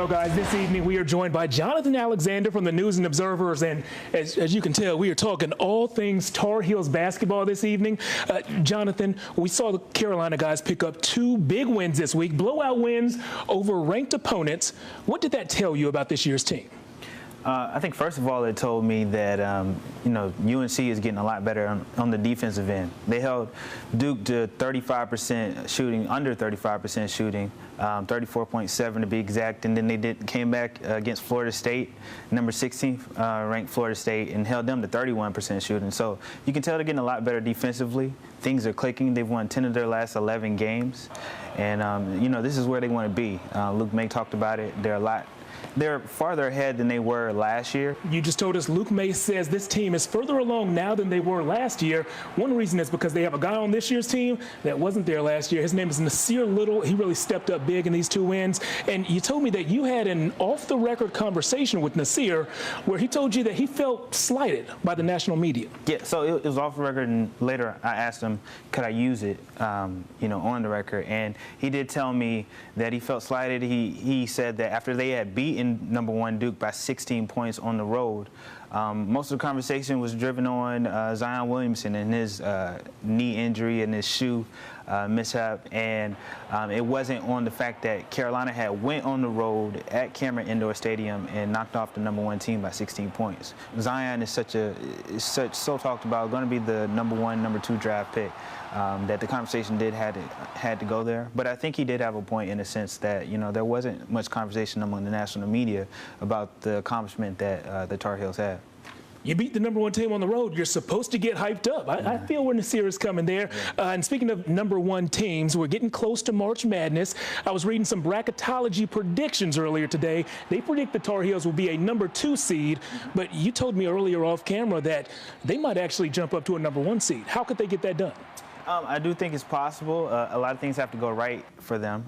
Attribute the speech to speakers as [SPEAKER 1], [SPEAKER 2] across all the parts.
[SPEAKER 1] Well, guys, this evening we are joined by Jonathan Alexander from the News and Observers, and as you can tell, we are talking all things Tar Heels basketball this evening. Jonathan, we saw the Carolina guys pick up two big wins this week, blowout wins over ranked opponents. What did that tell you about this year's team?
[SPEAKER 2] I think first of all, it told me that UNC is getting a lot better on the defensive end. They held Duke to 35% shooting, under 35% shooting, 34.7 to be exact, and then they came back against Florida State, number 16th ranked Florida State, and held them to 31% shooting. So you can tell they're getting a lot better defensively. Things are clicking. They've won 10 of their last 11 games, and this is where they want to be. Luke May talked about it. They're farther ahead than they were last year.
[SPEAKER 1] You just told us Luke May says this team is further along now than they were last year. One reason is because they have a guy on this year's team that wasn't there last year. His name is Nassir Little. He really stepped up big in these two wins. And you told me that you had an off-the-record conversation with Nassir where he told you that he felt slighted by the national media.
[SPEAKER 2] Yeah, so it was off the record, and later I asked him, could I use it, on the record? And he did tell me that he felt slighted. He said that after they had beaten number one Duke by 16 points on the road, most of the conversation was driven on Zion Williamson and his knee injury and his shoe mishap, and it wasn't on the fact that Carolina had went on the road at Cameron Indoor Stadium and knocked off the number one team by 16 points. Zion is so talked about, going to be the number one, number two draft pick, that the conversation had to go there. But I think he did have a point in the sense that there wasn't much conversation among the national media about the accomplishment that the Tar Heels had.
[SPEAKER 1] You beat the number one team on the road. You're supposed to get hyped up. I feel where Nassir is coming there. Yeah. And speaking of number one teams, we're getting close to March Madness. I was reading some bracketology predictions earlier today. They predict the Tar Heels will be a number 2 seed, but you told me earlier off camera that they might actually jump up to a number 1 seed. How could they get that done?
[SPEAKER 2] I do think it's possible. A lot of things have to go right for them,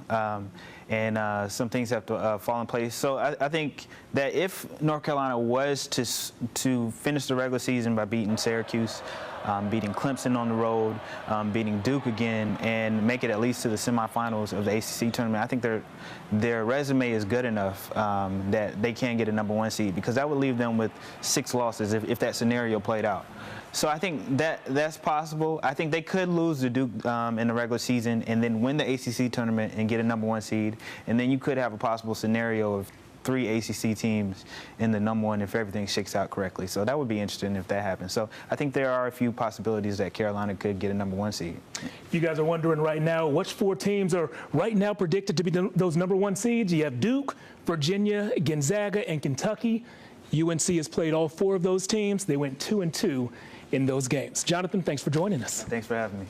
[SPEAKER 2] and some things have to fall in place. So I think that if North Carolina was to finish the regular season by beating Syracuse, beating Clemson on the road, beating Duke again, and make it at least to the semifinals of the ACC tournament, I think their resume is good enough that they can get a number 1 seed, because that would leave them with 6 losses if that scenario played out. So I think that's possible. I think they could lose to Duke in the regular season and then win the ACC tournament and get a number 1 seed. And then you could have a possible scenario of 3 ACC teams in the number 1 if everything shakes out correctly. So that would be interesting if that happens. So I think there are a few possibilities that Carolina could get a number 1 seed.
[SPEAKER 1] If you guys are wondering right now, which 4 teams are right now predicted to be those number 1 seeds? You have Duke, Virginia, Gonzaga, and Kentucky. UNC has played all 4 of those teams. They went 2-2 in those games. Jonathan, thanks for joining us.
[SPEAKER 2] Thanks for having me.